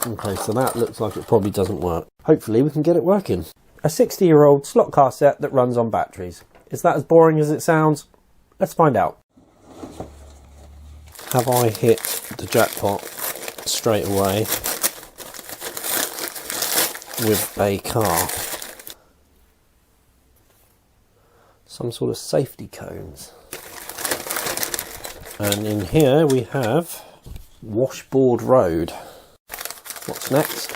Okay, so that looks like it probably doesn't work. Hopefully we can get it working. A 60-year-old slot car set that runs on batteries. Is that as boring as it sounds? Let's find out. Have I hit the jackpot straight away with a car? Some sort of safety cones. And in here we have Washboard Road. What's next?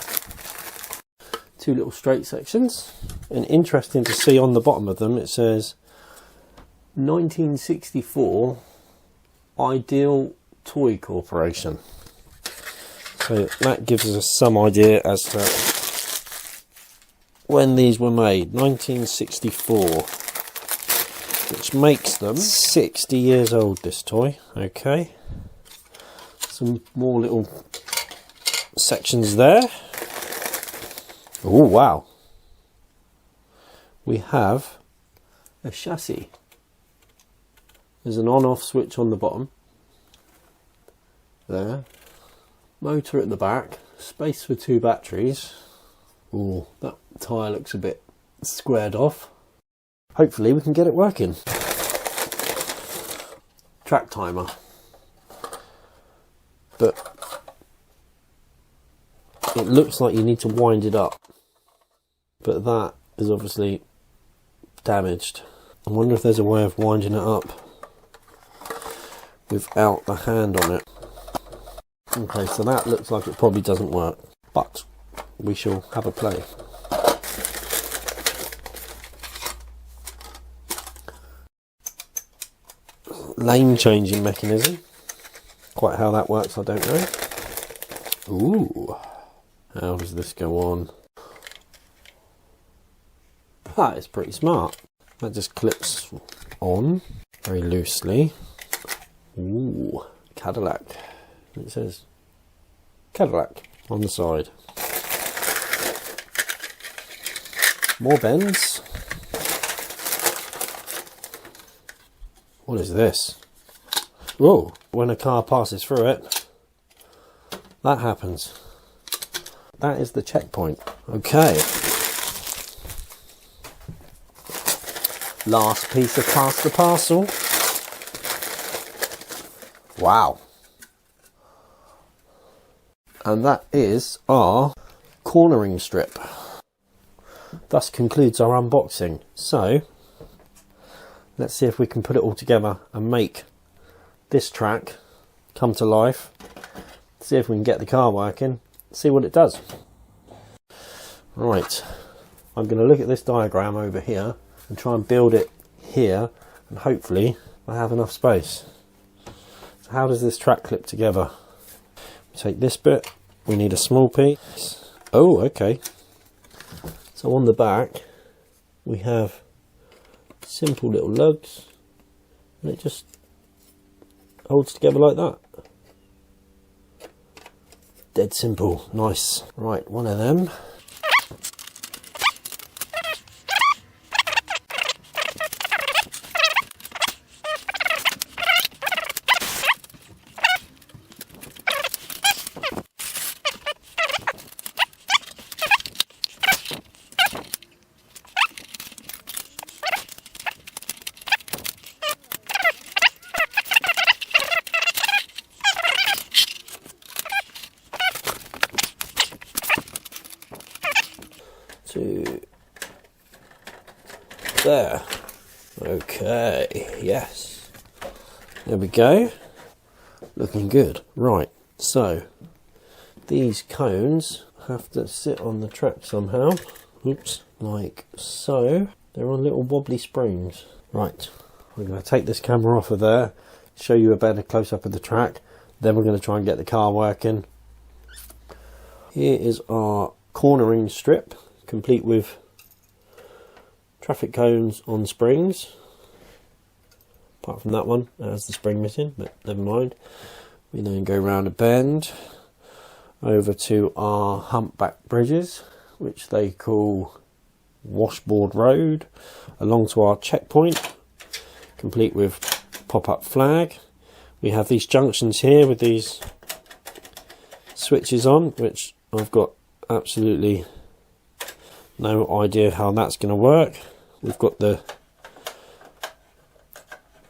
Two little straight sections, and interesting to see on the bottom of them it says 1964 Ideal Toy Corporation. So that gives us some idea as to when these were made. 1964, which makes them 60 years old, this toy. Okay, some more little sections there. Oh wow, we have a chassis. There's an on-off switch on the bottom there, motor at the back, space for 2 batteries. Oh, that tyre looks a bit squared off. Hopefully we can get it working. Track timer, but it looks like you need to wind it up, but that is obviously damaged. I wonder if there's a way of winding it up without the hand on it. Okay, so that looks like it probably doesn't work, but we shall have a play. Lane changing mechanism. Quite how that works I don't know. Ooh. How does this go on? That is pretty smart. That just clips on very loosely. Ooh, Cadillac. It says Cadillac on the side. More bends. What is this? Whoa, when a car passes through it, that happens. That is the checkpoint. Okay. Last piece of Pass the Parcel. Wow. And that is our cornering strip. Thus concludes our unboxing. So, let's see if we can put it all together and make this track come to life. See if we can get the car working. See what it does. Right, I'm going to look at this diagram over here and try and build it here, and hopefully I have enough space. So how does this track clip together? Take this bit, we need a small piece. Oh, okay. So on the back we have simple little lugs, and it just holds together like that. Dead simple, nice. Right, one of them. There. Okay, yes. There we go. Looking good. Right, so these cones have to sit on the track somehow. Oops, like so. They're on little wobbly springs. Right, we're going to take this camera off of there, show you a better close-up of the track, then we're going to try and get the car working. Here is our cornering strip, complete with traffic cones on springs. Apart from that one, it has the spring missing, but never mind. We then go round a bend over to our humpback bridges, which they call Washboard Road, along to our checkpoint, complete with pop-up flag. We have these junctions here with these switches on, which I've got absolutely no idea how that's going to work. We've got the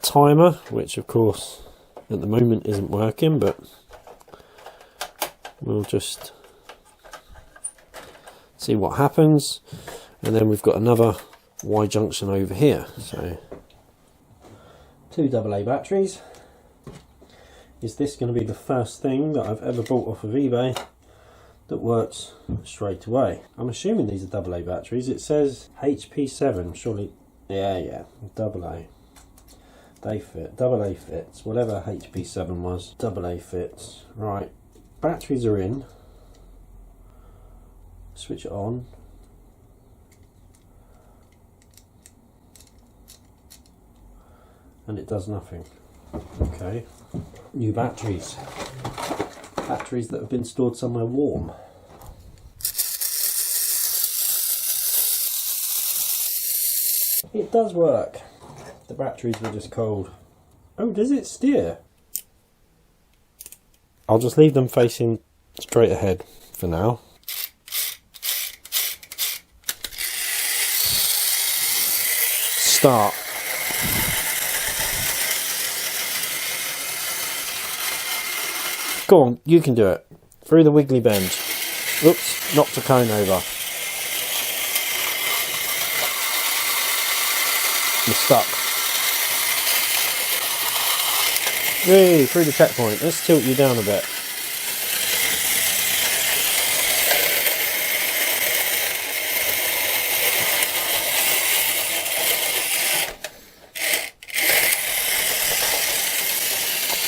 timer, which of course at the moment isn't working, but we'll just see what happens. And then we've got another Y junction over here. So 2 AA batteries. Is this going to be the first thing that I've ever bought off of eBay that works straight away? I'm assuming these are AA batteries. It says HP7, surely. Yeah, AA. They fit. AA fits. Whatever HP7 was, AA fits. Right, batteries are in. Switch it on. And it does nothing. Okay. New batteries. Batteries that have been stored somewhere warm. It does work. The batteries were just cold. Oh, does it steer? I'll just leave them facing straight ahead for now. Start. Go on, you can do it. Through the wiggly bend. Oops, knocked a cone over. You're stuck. Whee, through the checkpoint. Let's tilt you down a bit.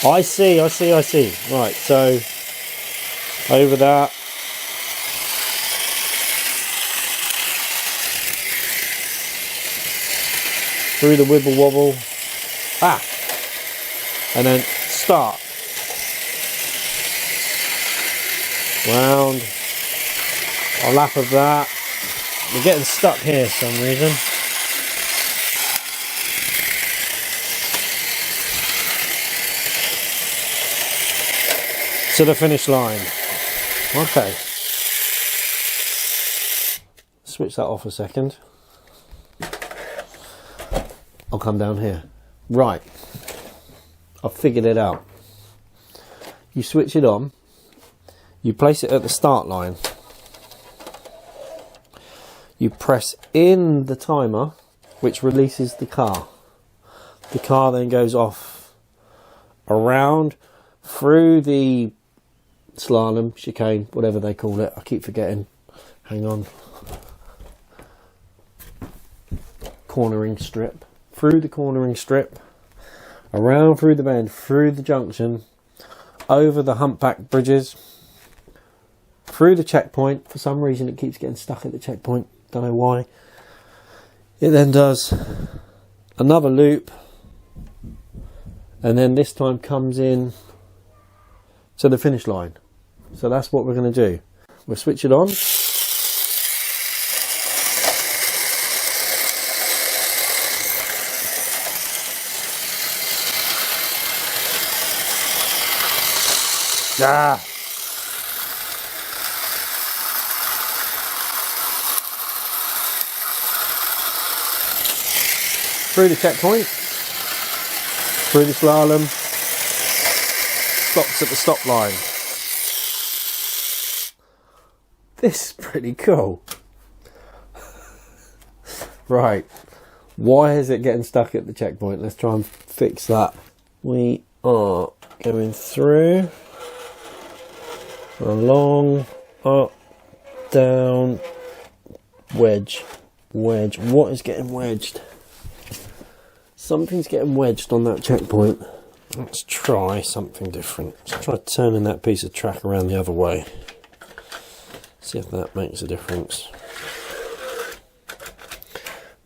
I see. Right, so over that. Through the wibble wobble. Ah! And then start. Round. A lap of that. We're getting stuck here for some reason. To the finish line. Okay. Switch that off a second. I'll come down here. Right. I've figured it out. You switch it on. You place it at the start line. You press in the timer, which releases the car. The car then goes off around through the slalom, chicane, whatever they call it. I keep forgetting. Hang on. Cornering strip. Through the cornering strip. Around through the bend. Through the junction. Over the humpback bridges. Through the checkpoint. For some reason it keeps getting stuck at the checkpoint. Don't know why. It then does another loop. And then this time comes in to the finish line. So that's what we're going to do. We'll switch it on. Ah! Through the checkpoint. Through the slalom. Stops at the stop line. This is pretty cool. Right. Why is it getting stuck at the checkpoint? Let's try and fix that. We are going through. Along. Up. Down. Wedge. Wedge. What is getting wedged? Something's getting wedged on that checkpoint. Let's try something different. Let's try turning that piece of track around the other way. See if that makes a difference.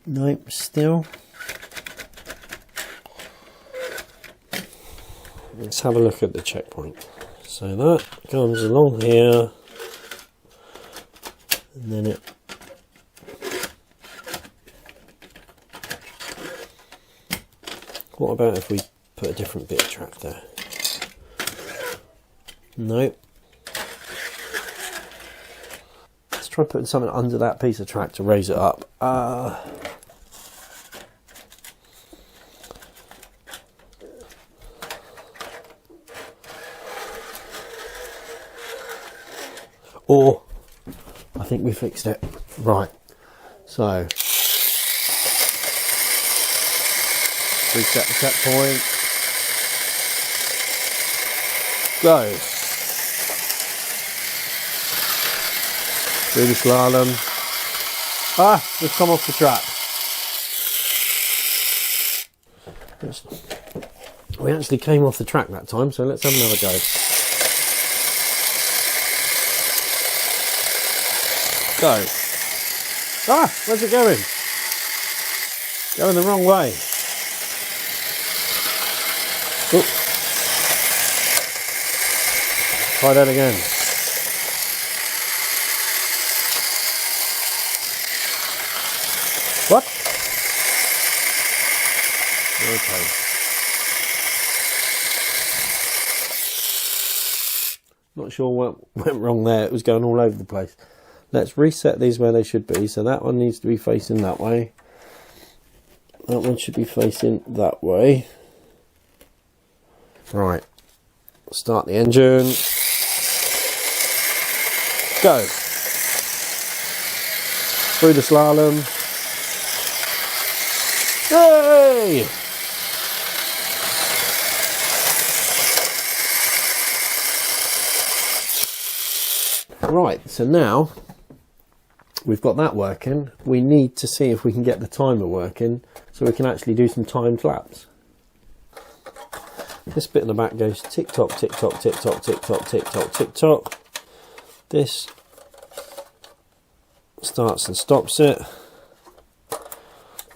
Nope, still. Let's have a look at the checkpoint. So that comes along here. And then it what about if we put a different bit of track there? Nope. try putting something under that piece of track to raise it up. Or, I think we fixed it. Right, so reset the checkpoint. Go. Through the slalom. We've come off the track. We actually came off the track that time, so let's have another go. Go. Where's it going? Going the wrong way. Oop. Try that again. What? Okay. Not sure what went wrong there. It was going all over the place. Let's reset these where they should be. So that one needs to be facing that way. That one should be facing that way. Right. Start the engine. Go. Through the slalom. Hey! Right, so now we've got that working. We need to see if we can get the timer working so we can actually do some timed laps. This bit in the back goes tick tock, tick tock, tick tock, tick tock, tick tock, tick tock. This starts and stops it.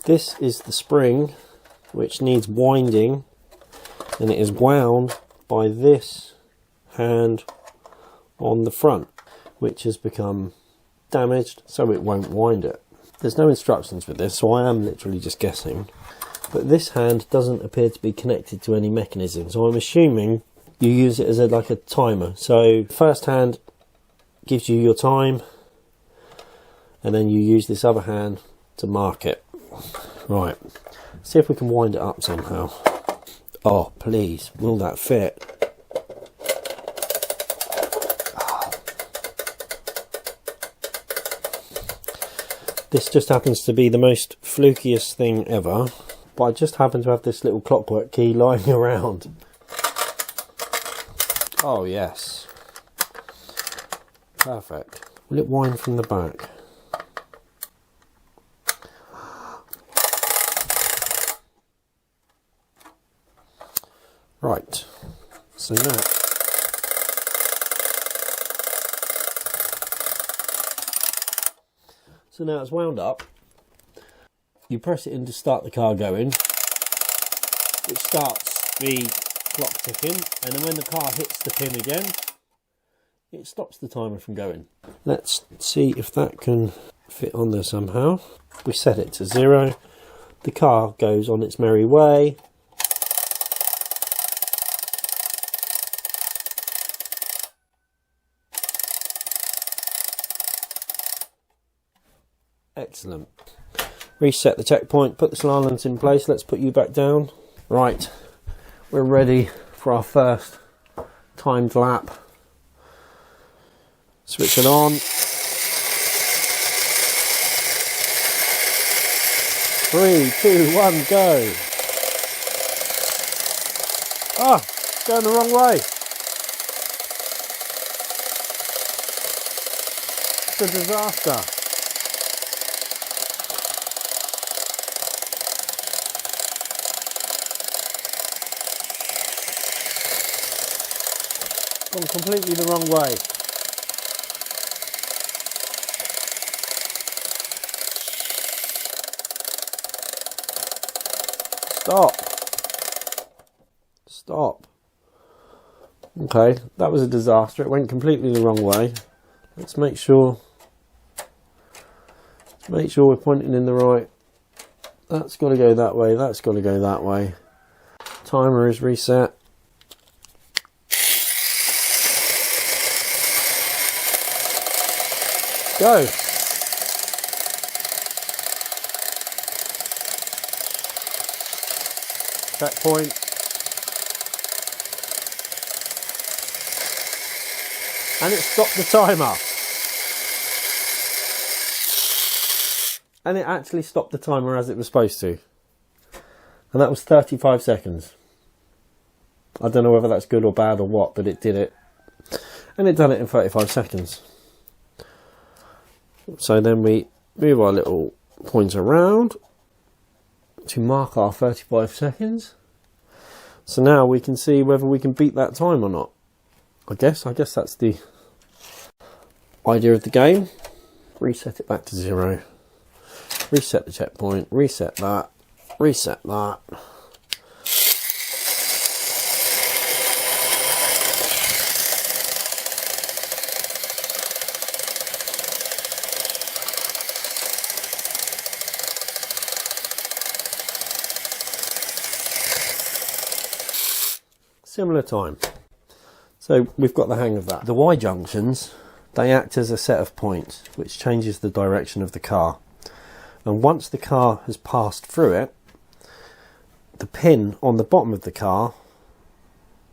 This is the spring which needs winding, and it is wound by this hand on the front, which has become damaged, so it won't wind it. There's no instructions with this, so I am literally just guessing. But this hand doesn't appear to be connected to any mechanism, so I'm assuming you use it as like a timer. So first hand gives you your time, and then you use this other hand to mark it. Right, see if we can wind it up somehow. Oh, please, will that fit? This just happens to be the most flukiest thing ever, but I just happen to have this little clockwork key lying around. Oh yes, perfect. Will it wind from the back? Right, so now it's wound up. You press it in to start the car going, which starts the clock ticking, and then when the car hits the pin again, it stops the timer from going. Let's see if that can fit on there somehow. We set it to 0. The car goes on its merry way. Excellent. Reset the checkpoint, put the slaloms in place. Let's put you back down. Right, we're ready for our first timed lap. Switch it on. 3, 2, 1, go. It's going the wrong way. It's a disaster. Gone completely the wrong way. Stop. Okay, that was a disaster. It went completely the wrong way. Let's make sure we're pointing in the right. That's got to go that way. That's got to go that way. Timer is reset. Go. Checkpoint. And it stopped the timer. And it actually stopped the timer as it was supposed to. And that was 35 seconds. I don't know whether that's good or bad or what, but it did it. And it done it in 35 seconds. So then we move our little pointer around to mark our 35 seconds. So now we can see whether we can beat that time or not. I guess that's the idea of the game. Reset it back to 0. Reset the checkpoint. Reset that. Reset that. Similar time. So we've got the hang of that. The Y junctions, they act as a set of points which changes the direction of the car. And once the car has passed through it, the pin on the bottom of the car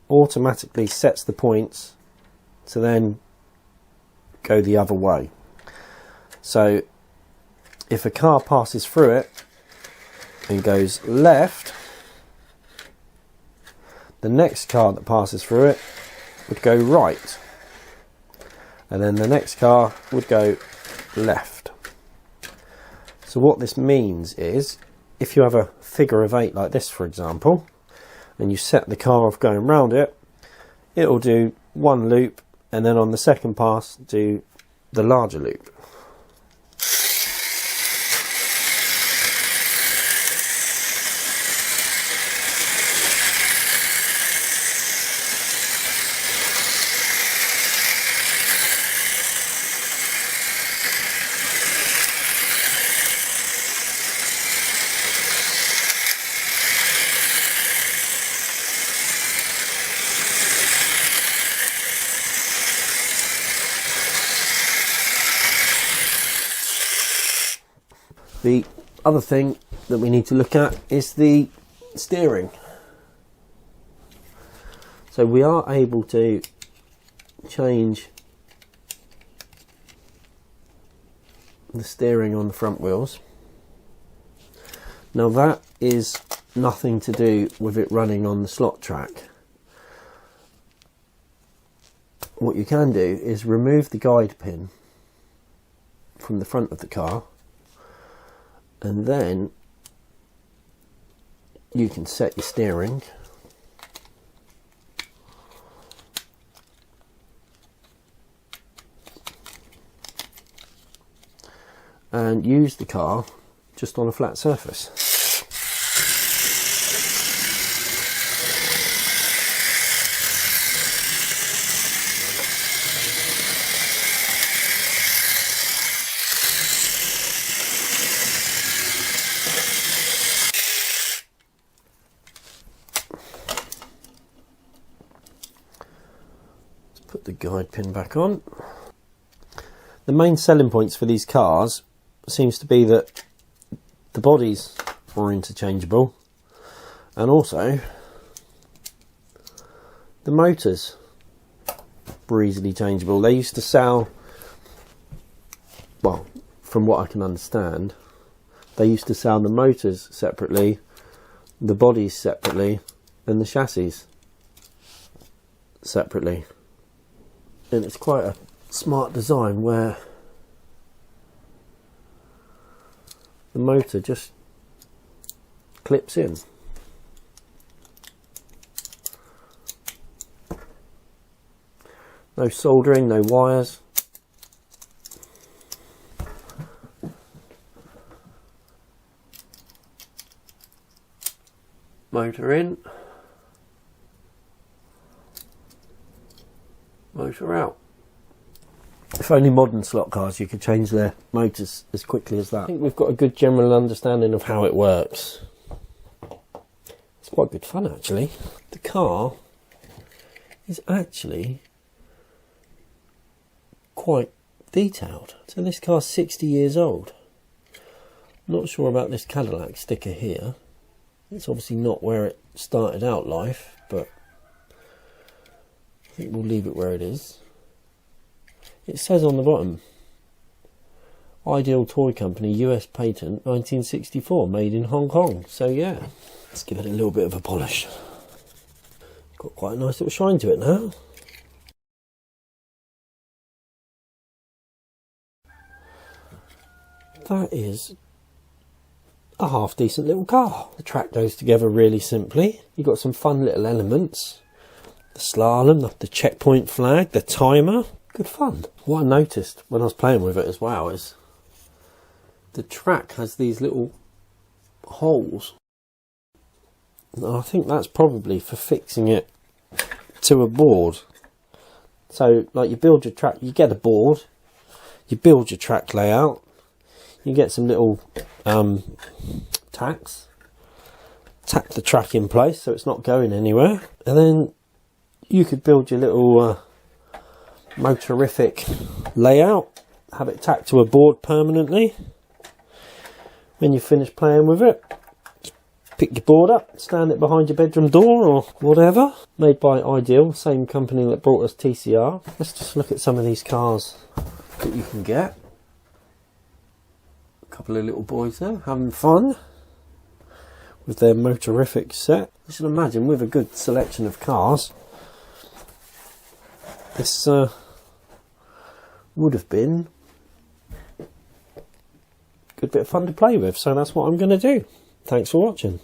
automatically sets the points to then go the other way. So if a car passes through it and goes left, the next car that passes through it would go right, and then the next car would go left. So what this means is, if you have a figure of 8 like this, for example, and you set the car off going round it, it'll do one loop, and then on the second pass do the larger loop. The other thing that we need to look at is the steering. So we are able to change the steering on the front wheels. Now that is nothing to do with it running on the slot track. What you can do is remove the guide pin from the front of the car, and then you can set your steering. And use the car just on a flat surface. Put the guide pin back on. The main selling points for these cars seems to be that the bodies are interchangeable, and also the motors were easily changeable. They used to sell, well, from what I can understand, they used to sell the motors separately, the bodies separately, and the chassis separately. And it's quite a smart design where the motor just clips in. No soldering, no wires. Motor in. Motor out. If only modern slot cars you could change their motors as quickly as that. I think we've got a good general understanding of how it works. It's quite good fun actually. The car is actually quite detailed. So this car's 60 years old. Not sure about this Cadillac sticker here. It's obviously not where it started out life, but I think we'll leave it where it is. It says on the bottom, Ideal Toy Company, US patent, 1964, made in Hong Kong. So yeah, let's give it a little bit of a polish. Got quite a nice little shine to it now. That is a half decent little car. The track goes together really simply. You've got some fun little elements. The slalom, the checkpoint flag, the timer. Good fun. What I noticed when I was playing with it as well is the track has these little holes. And I think that's probably for fixing it to a board. So like you build your track, you get a board, you build your track layout, you get some little tacks, tack the track in place so it's not going anywhere, and then you could build your little motorific layout, have it tacked to a board permanently. When you finish playing with it, pick your board up, stand it behind your bedroom door or whatever. Made by Ideal, same company that brought us TCR. Let's just look at some of these cars that you can get. A couple of little boys there having fun with their Motorific set. I should imagine with a good selection of cars, this would have been a good bit of fun to play with. So that's what I'm going to do. Thanks for watching.